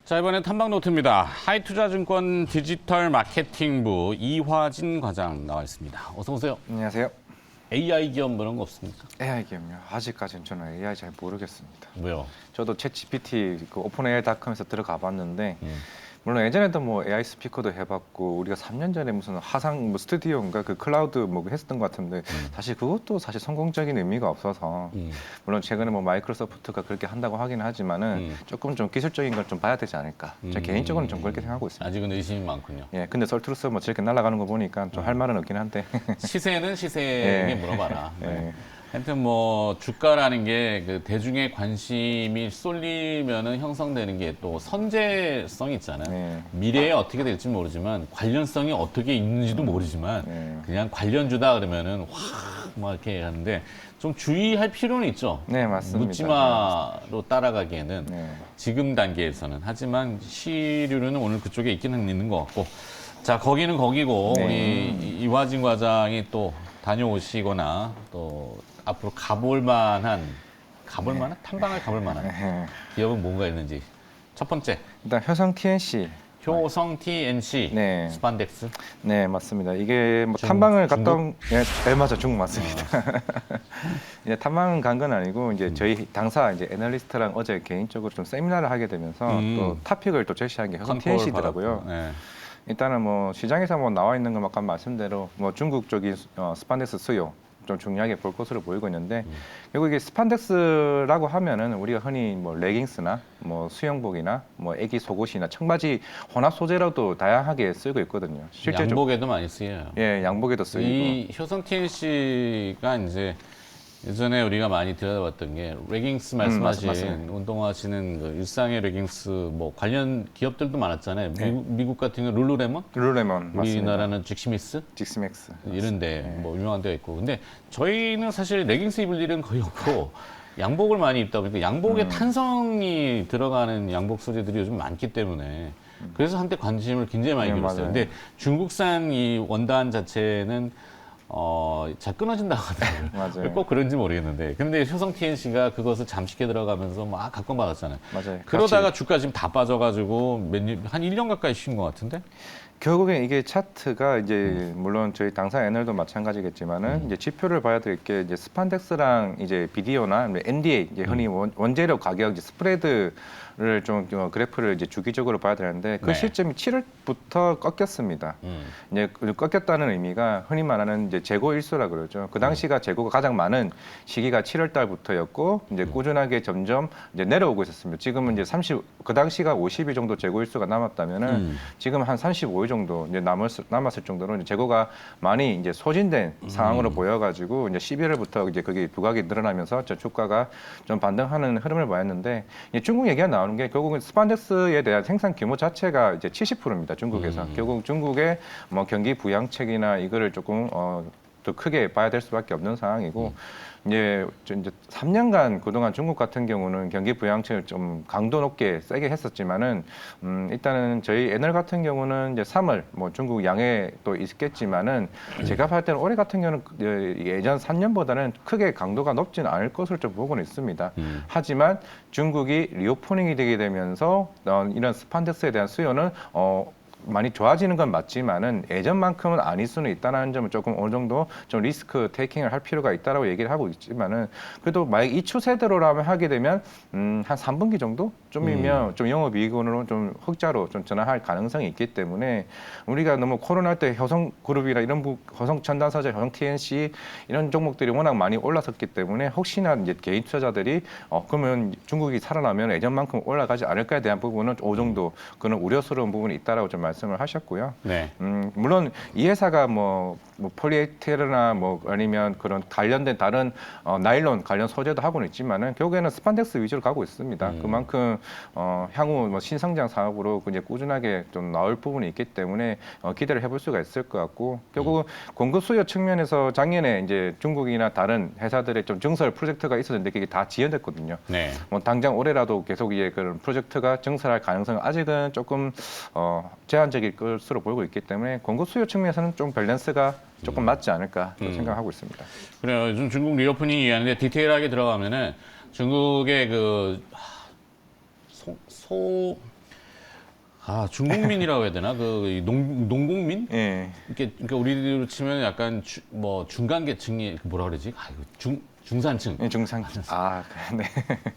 자, 이번엔 탐방 노트입니다. 하이투자증권 디지털 마케팅부 이화진 과장 나와 있습니다. 어서 오세요. 안녕하세요. AI 기업 뭐 이런 거 없습니까? AI 기업요. 아직까지는 저는 AI 잘 모르겠습니다. 왜요? 저도 챗GPT 그 오픈AI.com에서 들어가 봤는데 물론 예전에도 뭐 AI 스피커도 해봤고 우리가 3년 전에 무슨 화상 뭐 스튜디오인가 그 클라우드 뭐 했었던 것 같은데 사실 그것도 사실 성공적인 의미가 없어서 물론 최근에 뭐 마이크로소프트가 그렇게 한다고 하긴 하지만은 조금 좀 기술적인 걸 좀 봐야 되지 않을까. 제 개인적으로는 좀 그렇게 생각하고 있습니다. 아직은 의심이 많군요. 예, 근데 설트루스 뭐 저렇게 날아가는 거 보니까 좀 할 말은 없긴 한데. 시세는 시세에게 예. 물어봐라. 네. 예. 하여튼 뭐 주가라는 게 그 대중의 관심이 쏠리면은 형성되는 게 또 선재성이 있잖아요. 네. 미래에 어떻게 될지 모르지만 관련성이 어떻게 있는지도 모르지만 네. 그냥 관련주다 그러면은 확 이렇게 하는데 좀 주의할 필요는 있죠. 네, 맞습니다. 묻지마로 따라가기에는 네. 지금 단계에서는 하지만 시류는 오늘 그쪽에 있는 것 같고 자 거기는 거기고 네. 우리 이화진 과장이 또 다녀오시거나 또 앞으로 가볼 만한 탐방을 가볼 만한 네. 기업은 뭔가 있는지 첫 번째 일단 효성 TNC. 효성 TNC 네. 스판덱스 네, 맞습니다. 이게 뭐 중국? 탐방을 갔다 온, 네, 맞아, 중국 맞습니다. 이제 탐방 간 건 아니고 이제 저희 당사 이제 애널리스트랑 어제 개인적으로 좀 세미나를 하게 되면서 또 토픽을 또 제시한 게 효성 TNC더라고요. 네. 일단은 뭐 시장에서 뭐 나와 있는 건 아까 말씀대로 뭐 중국 쪽이 스판덱스 수요 좀 중요하게 볼 것으로 보이고 있는데 결국 이게 스판덱스라고 하면은 우리가 흔히 뭐 레깅스나 뭐 수영복이나 뭐 애기 속옷이나 청바지 혼합 소재로도 다양하게 쓰고 있거든요. 실제로 양복에도 많이 쓰여요. 예, 양복에도 쓰이고. 이 효성 TNC가 이제 예전에 우리가 많이 들여다봤던 게 레깅스 말씀하신 맞습니다. 운동하시는 그 일상의 레깅스 뭐 관련 기업들도 많았잖아요. 네. 미국 같은 경우 룰루레몬, 룰루레몬 맞습니다. 우리나라는 직스미스 직스맥스 이런데 네. 뭐 유명한 데가 있고. 근데 저희는 사실 레깅스 입을 일은 거의 없고 양복을 많이 입다 보니까 양복에 탄성이 들어가는 양복 소재들이 요즘 많기 때문에 그래서 한때 관심을 굉장히 많이 네, 기울였어요. 맞아요. 근데 중국산 이 원단 자체는 잘 끊어진다고 하더라고요. 맞아요. 꼭 그런지 모르겠는데. 근데 효성 TNC가 그것을 잠식해 들어가면서 막 각광받았잖아요. 맞아요. 그러다가 주가 지금 다 빠져가지고 한 1년 가까이 쉰 것 같은데? 결국엔 이게 차트가 이제 물론 저희 당사 애널도 마찬가지겠지만은 이제 지표를 봐야 될 게 이제 스판덱스랑 이제 BDO나 NDA 이제 흔히 원재료 가격 이제 스프레드를 좀 그래프를 이제 주기적으로 봐야 되는데 그 네. 시점이 7월부터 꺾였습니다. 이제 꺾였다는 의미가 흔히 말하는 이제 재고 일수라 그러죠. 그 당시가 재고가 가장 많은 시기가 7월 달부터였고 이제 꾸준하게 점점 이제 내려오고 있었습니다. 지금은 이제 그 당시가 50일 정도 재고 일수가 남았다면은 지금 한 35일 정도 이제 남았을 정도로 이제 재고가 많이 이제 소진된 상황으로 보여가지고 이제 11월부터 이제 그게 부각이 늘어나면서 저 주가가 좀 반등하는 흐름을 보였는데 중국 얘기가 나오는 게 결국은 스판덱스에 대한 생산 규모 자체가 이제 70%입니다. 중국에서 결국 중국의 뭐 경기 부양책이나 이거를 조금 더 크게 봐야 될 수밖에 없는 상황이고 이제 3년간 그동안 중국 같은 경우는 경기 부양책을 좀 강도 높게 세게 했었지만은 일단은 저희 애널 같은 경우는 이제 3월 뭐 중국 양해 또 있겠지만은 제가 봤을 때는 올해 같은 경우는 예전 3년보다는 크게 강도가 높지는 않을 것으로 좀 보고는 있습니다. 하지만 중국이 리오프닝이 되게 되면서 이런 스판덱스에 대한 수요는 많이 좋아지는 건 맞지만은 예전만큼은 아닐 수는 있다는 점은 조금 어느 정도 좀 리스크 테이킹을 할 필요가 있다라고 얘기를 하고 있지만은 그래도 만약 이 추세대로라면 하게 되면 한 3분기 정도 좀이면 좀 영업이익으로 좀 흑자로 좀 전환할 가능성이 있기 때문에 우리가 너무 코로나 때 효성그룹이나 이런 효성 첨단소재, 효성 TNC 이런 종목들이 워낙 많이 올랐었기 때문에 혹시나 이제 개인 투자자들이 그러면 중국이 살아나면 예전만큼 올라가지 않을까에 대한 부분은 어느 정도 그런 우려스러운 부분이 있다라고 좀 말씀을 하셨고요. 네. 물론 이 회사가 뭐 폴리에스테르나 뭐 아니면 그런 관련된 다른 나일론 관련 소재도 하고는 있지만은 결국에는 스판덱스 위주로 가고 있습니다. 그만큼 향후 뭐 신성장 사업으로 이제 꾸준하게 좀 나올 부분이 있기 때문에 기대를 해볼 수가 있을 것 같고 결국 공급 수요 측면에서 작년에 이제 중국이나 다른 회사들의 좀 증설 프로젝트가 있었는데 그게 다 지연됐거든요. 네. 뭐 당장 올해라도 계속 이제 그런 프로젝트가 증설할 가능성은 아직은 조금 제한적일 것으로 보이고 있기 때문에 공급 수요 측면에서는 좀 밸런스가 조금 맞지 않을까 생각하고 있습니다. 그래요. 요즘 중국 리오프닝 얘기하는데 디테일하게 들어가면은 중국의 그 중국민이라고 해야 되나? 그 농국민? 예. 이렇게 그러니까 우리로 치면 약간 뭐 중간 계층이 뭐라 그러지? 이거 중산층. 예, 중상. 아, 네.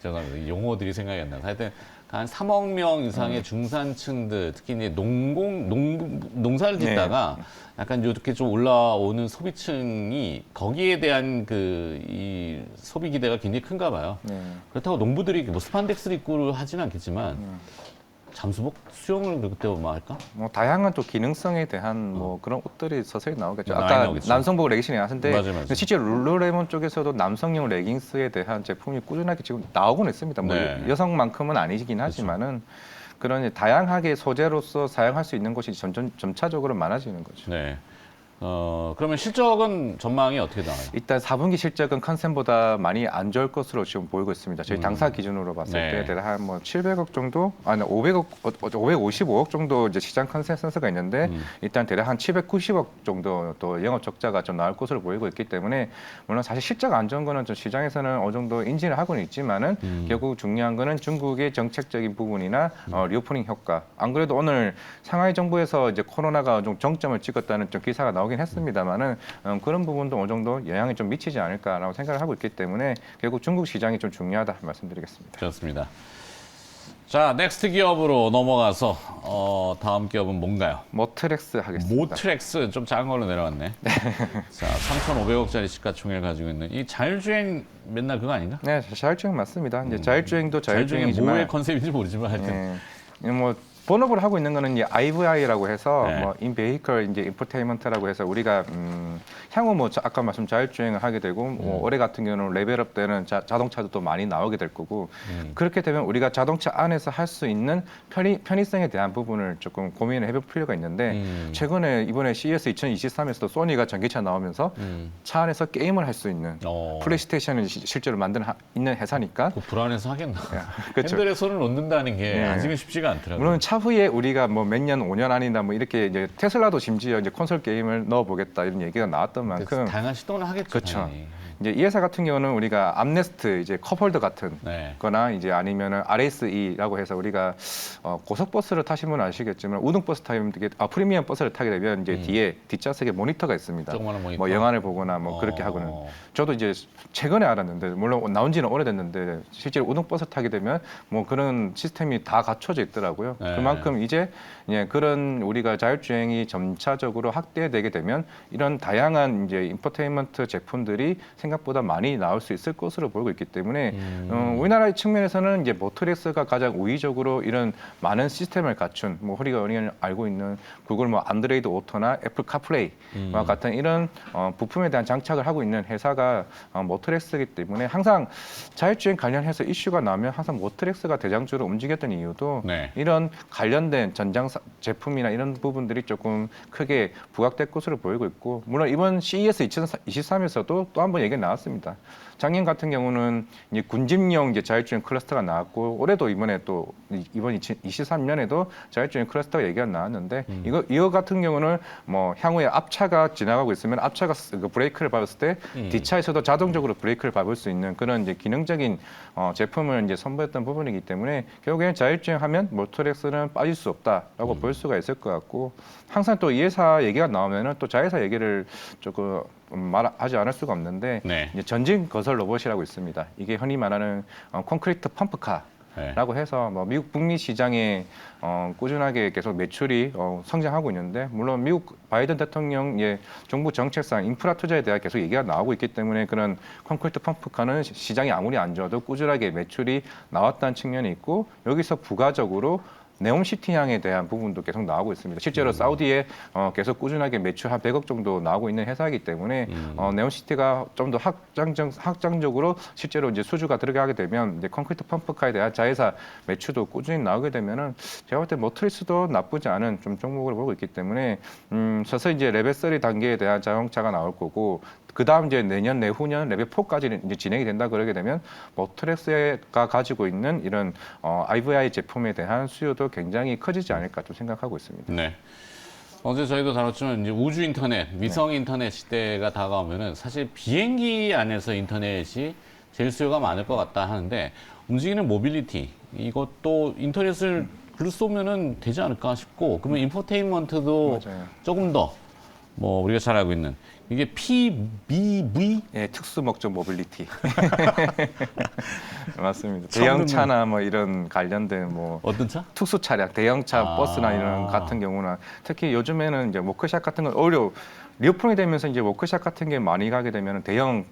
제가 용어들이 생각이 안 나서 하여튼 한 3억 명 이상의 중산층들 특히 이제 농사를 짓다가 약간 이렇게 좀 올라오는 소비층이 거기에 대한 이 소비 기대가 굉장히 큰가 봐요. 네. 그렇다고 농부들이 뭐 스판덱스를 입고 하지는 않겠지만 잠수복 수영을 그때 뭐 할까? 뭐 다양한 또 기능성에 대한 뭐 그런 옷들이 서서히 나오겠죠. 많이 아까 나오겠죠. 남성복 레깅스이 나왔는데 맞아요. 실제 룰루레몬 쪽에서도 남성용 레깅스에 대한 제품이 꾸준하게 지금 나오고는 있습니다. 뭐 네. 여성만큼은 아니긴 하지만은 그런 이제 다양하게 소재로서 사용할 수 있는 곳이 점차적으로 많아지는 거죠. 네. 그러면 실적은 전망이 어떻게 나와요? 일단 4분기 실적은 컨센보다 많이 안 좋을 것으로 지금 보이고 있습니다. 저희 당사 기준으로 봤을 네. 때 대략 한 뭐 700억 정도, 아니 500억, 555억 정도 이제 시장 컨센서스가 있는데 일단 대략 한 790억 정도 또 영업 적자가 좀 나올 것으로 보이고 있기 때문에 물론 사실 실적 안 좋은 거는 좀 시장에서는 어느 정도 인지를 하고는 있지만은 결국 중요한 거는 중국의 정책적인 부분이나 리오프닝 효과. 안 그래도 오늘 상하이 정부에서 이제 코로나가 좀 정점을 찍었다는 좀 기사가 나오긴 했습니다만은 그런 부분도 어느 정도 영향이 좀 미치지 않을까라고 생각을 하고 있기 때문에 결국 중국 시장이 좀 중요하다 말씀드리겠습니다. 좋습니다. 자, 넥스트 기업으로 넘어가서 다음 기업은 뭔가요? 모트렉스 하겠습니다. 모트렉스 좀 작은 걸로 내려왔네. 자, 3,500억짜리 시가총액을 가지고 있는 이 자율주행 맨날 그거 아닌가? 네, 자율주행 맞습니다. 이제 자율주행도 자율주행이 자율주행이지만 뭐의 컨셉인지 모르지만 하여튼 뭐 본업을 하고 있는 거는 이제 IVI라고 해서 네. 뭐 인베이컬 이제 인포테인먼트라고 해서 우리가 향후 뭐 아까 말씀 자율주행을 하게 되고 뭐 올해 같은 경우는 레벨업 되는 자동차도 또 많이 나오게 될 거고 그렇게 되면 우리가 자동차 안에서 할 수 있는 편의성에 대한 부분을 조금 고민을 해볼 필요가 있는데 최근에 이번에 CES 2023에서도 소니가 전기차 나오면서 차 안에서 게임을 할 수 있는 플레이스테이션을 실제로 있는 회사니까 그 불안해서 하겠나? 그렇죠. 핸들에 손을 놓는다는 게 네. 아직은 쉽지가 않더라고요. 물론 차후에 우리가 뭐 몇 년, 5년 안이나 뭐 이렇게 이제 테슬라도 심지어 이제 콘솔 게임을 넣어보겠다 이런 얘기가 나왔던 만큼 다양한 시도는 하겠죠. 그렇죠. 당연히. 이제 이 회사 같은 경우는 우리가 암네스트 이제 컵홀더 같은 네. 거나 이제 아니면은 RSE라고 해서 우리가 고속버스를 타시면 아시겠지만 우등버스 타면 되게 프리미엄 버스를 타게 되면 이제 뒤에 뒷좌석에 모니터가 있습니다. 조그마한 모니터. 뭐 영화를 보거나 뭐 그렇게 하고는 저도 이제 최근에 알았는데 물론 나온 지는 오래됐는데 실제로 우등버스 타게 되면 뭐 그런 시스템이 다 갖춰져 있더라고요. 네. 그만큼 이제 그런 우리가 자율주행이 점차적으로 확대되게 되면 이런 다양한 이제 인포테인먼트 제품들이 생각보다 많이 나올 수 있을 것으로 보이고 있기 때문에 우리나라의 측면에서는 이제 모터렉스가 가장 우위적으로 이런 많은 시스템을 갖춘 뭐 우리가 알고 있는 구글 뭐 안드로이드 오토나 애플 카플레이와 같은 이런 부품에 대한 장착을 하고 있는 회사가 모터렉스이기 때문에 항상 자율주행 관련해서 이슈가 나면 항상 모터렉스가 대장주로 움직였던 이유도 네. 이런 관련된 전장 제품이나 이런 부분들이 조금 크게 부각될 것으로 보이고 있고 물론 이번 CES 2023에서도 또 한 번 얘기가 나왔습니다. 작년 같은 경우는 이제 군집용 이제 자율주행 클러스터가 나왔고 올해도 이번 2023년에도 자율주행 클러스터가 얘기가 나왔는데 이거 같은 경우는 뭐 향후에 앞차가 지나가고 있으면 앞차가 그 브레이크를 밟았을 때 뒷차에서도 자동적으로 브레이크를 밟을 수 있는 그런 이제 기능적인 제품을 이제 선보였던 부분이기 때문에 결국에는 자율주행하면 모터렉스는 빠질 수 없다라고 볼 수가 있을 것 같고 항상 또 이 회사 얘기가 나오면은 또 자회사 얘기를 조금 말하지 않을 수가 없는데 네. 이제 전진 건설 로봇이라고 있습니다. 이게 흔히 말하는 콘크리트 펌프카. 라고 해서 뭐 미국 북미 시장에 꾸준하게 계속 매출이 성장하고 있는데 물론 미국 바이든 대통령의 정부 정책상 인프라 투자에 대해 계속 얘기가 나오고 있기 때문에 그런 콘크리트 펌프카는 시장이 아무리 안 좋아도 꾸준하게 매출이 나왔다는 측면이 있고 여기서 부가적으로 네옴시티향에 대한 부분도 계속 나오고 있습니다. 실제로 사우디에 계속 꾸준하게 매출 한 100억 정도 나오고 있는 회사이기 때문에 네옴시티가 좀 더 확장적으로 실제로 이제 수주가 들어가게 되면 이제 콘크리트 펌프카에 대한 자회사 매출도 꾸준히 나오게 되면은 제가 볼 때 모터리스도 나쁘지 않은 좀 종목을 보고 있기 때문에 서서히 이제 레벨 3 단계에 대한 자동차가 나올 거고 그 다음 이제 내년 내후년 레벨 4까지 이제 진행이 된다 그러게 되면 모터렉스가 가지고 있는 이런 IVI 제품에 대한 수요도 굉장히 커지지 않을까 좀 생각하고 있습니다. 네. 어제 저희도 다뤘지만 이제 우주 인터넷, 위성 인터넷 시대가 다가오면은 사실 비행기 안에서 인터넷이 제일 수요가 많을 것 같다 하는데 움직이는 모빌리티 이것도 인터넷을 글로 쏘면은 되지 않을까 싶고, 그러면 인포테인먼트도 맞아요. 조금 더 뭐 우리가 잘 알고 있는 이게 PBV 예, 특수 목적 모빌리티. 맞습니다. 처음 대형차나 뭐 이런 관련된 뭐 어떤 차? 특수 차량, 대형차, 아. 버스나 이런 같은 경우나 특히 요즘에는 이제 워크샵 같은 건 오히려 리오프닝이 되면서 이제 워크샵 같은 게 많이 가게 되면 대형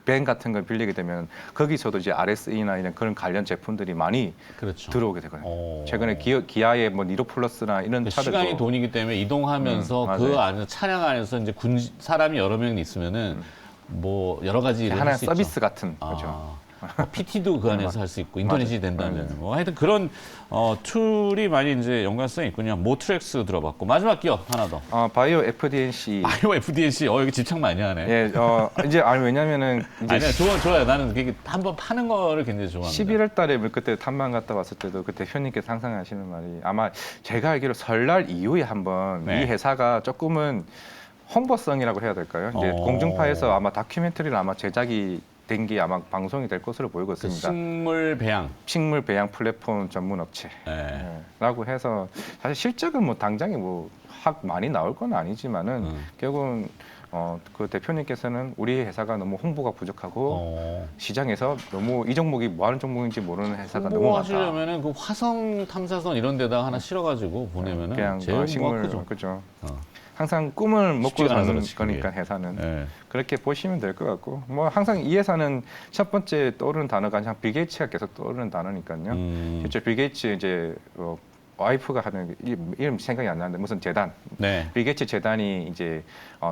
밴 같은 걸 빌리게 되면 거기서도 이제 RSE나 이런 그런 관련 제품들이 많이 그렇죠. 들어오게 되거든요. 오. 최근에 기아의 뭐 니로 플러스나 이런 그러니까 차들도 시간이 돈이기 때문에 이동하면서 그 맞아요. 안에 차량 안에서 이제 사람이 여러 명 있으면은 뭐 여러 가지 일을 하나의 할 수 서비스 있죠. 같은 거죠. PT도 그 안에서 할 수 있고 인터넷이 된다면 뭐 하여튼 그런 툴이 많이 이제 연관성이 있군요. 모트렉스 들어봤고 마지막 기업 하나 더. 바이오 FDNC. 바이오 FDNC 여기 집착 많이 하네. 예, 이제 왜냐면은 이제 아니야 좋아요. 나는 그게 한번 파는 거를 굉장히 좋아합니다. 11월 달에 그때 탐방 갔다 왔을 때도 그 대표님께서 상상하시는 말이 아마 제가 알기로 설날 이후에 한번 네. 이 회사가 조금은 홍보성이라고 해야 될까요? 이제 공중파에서 아마 다큐멘터리를 아마 제작이 된 게 아마 방송이 될 것으로 보이고 그 있습니다. 식물 배양. 식물 배양 플랫폼 전문 업체. 네. 라고 해서 사실 실적은 뭐 당장에 뭐 확 많이 나올 건 아니지만은 결국은 그 대표님께서는 우리 회사가 너무 홍보가 부족하고 시장에서 너무 이 종목이 뭐 하는 종목인지 모르는 회사가 너무 많다. 하시려면은 그 화성 탐사선 이런 데다가 하나 실어가지고 보내면은 그냥 제일 그 식물 크죠. 그죠. 어. 항상 꿈을 먹고 쉽지가 않아서 사는 그렇지, 거니까 그게. 회사는 네. 그렇게 보시면 될 것 같고 뭐 항상 이 회사는 첫 번째 떠오르는 단어가 그냥 빌 게이츠가 계속 떠오르는 단어니까요. 실제 빌 게이츠 이제 와이프가 하는 이름 생각이 안 나는데 무슨 재단 네. 빌 게이츠 재단이 이제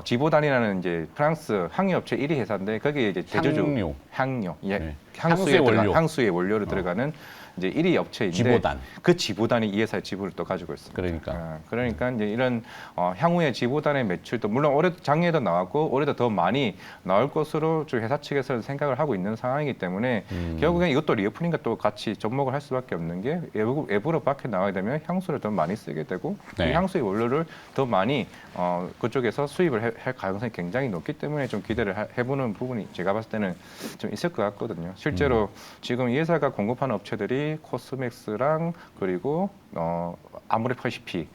지보단이라는 이제 프랑스 항해업체 1위 회사인데 거기에 이제 대주주 향료 예 네. 향수에 향수의 원료. 향수의 원료를 들어가는 이제 1위 업체인데 지보단. 그 지보단이 이 회사의 지분을 또 가지고 있습니다. 그러니까. 그러니까 이제 이런 향후의 지보단의 매출도 물론 올해 작년에도 나왔고 올해도 더 많이 나올 것으로 저희 회사 측에서 생각을 하고 있는 상황이기 때문에 결국엔 이것도 리오프닝과 또 같이 접목을 할 수밖에 없는 게 외부로 밖에 나가게 되면 향수를 더 많이 쓰게 되고 네. 이 향수의 원료를 더 많이 그쪽에서 수입을 할 가능성이 굉장히 높기 때문에 좀 기대를 해보는 부분이 제가 봤을 때는 좀 있을 것 같거든요. 실제로 지금 이 회사가 공급하는 업체들이 코스맥스랑 그리고 아모레퍼시피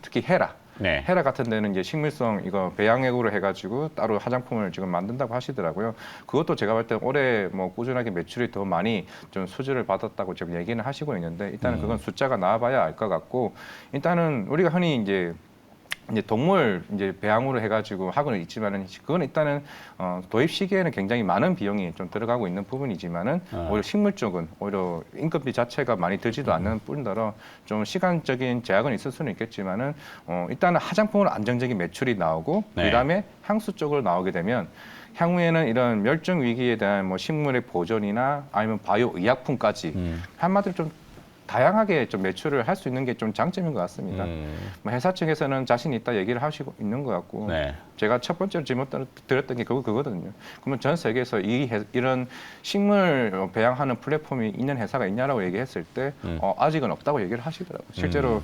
특히 헤라 네. 헤라 같은 데는 이제 식물성 이거 배양액으로 해가지고 따로 화장품을 지금 만든다고 하시더라고요. 그것도 제가 볼 때 올해 뭐 꾸준하게 매출이 더 많이 좀 수주를 받았다고 지금 얘기는 하시고 있는데 일단은 그건 숫자가 나와봐야 알 것 같고 일단은 우리가 흔히 이제 동물 이제 배양으로 해가지고 하고는 있지만은 그건 일단은 도입 시기에는 굉장히 많은 비용이 좀 들어가고 있는 부분이지만은 오히려 식물 쪽은 오히려 인건비 자체가 많이 들지도 않는 뿐더러 좀 시간적인 제약은 있을 수는 있겠지만은 일단은 화장품으로 안정적인 매출이 나오고 네. 그다음에 향수 쪽으로 나오게 되면 향후에는 이런 멸종 위기에 대한 뭐 식물의 보존이나 아니면 바이오 의약품까지 한마디로 좀 다양하게 좀 매출을 할 수 있는 게 좀 장점인 것 같습니다. 뭐 회사 측에서는 자신 있다 얘기를 하시고 있는 것 같고 네. 제가 첫 번째로 질문 드렸던 게 그거거든요. 그러면 전 세계에서 이런 식물 배양하는 플랫폼이 있는 회사가 있냐라고 얘기했을 때 아직은 없다고 얘기를 하시더라고요. 실제로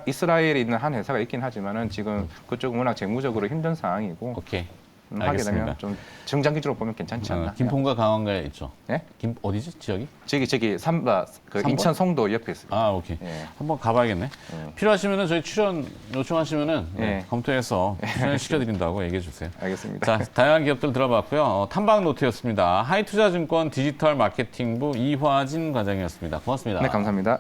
이스라엘에 있는 한 회사가 있긴 하지만은 지금 그쪽은 워낙 재무적으로 힘든 상황이고 오케이. 하게 알겠습니다. 되면 좀 중장기적으로 보면 괜찮지 않나. 김포가 강원가에 있죠. 네? 어디지 지역이? 저기 삼바 그 삼바? 인천 송도 옆에 있습니다. 아 오케이. 예. 한번 가봐야겠네. 필요하시면은 저희 출연 요청하시면은 예. 검토해서 출연 시켜드린다고 얘기해 주세요. 알겠습니다. 자, 다양한 기업들 들어봤고요. 탐방 노트였습니다. 하이투자증권 디지털 마케팅부 이화진 과장이었습니다. 고맙습니다. 네, 감사합니다.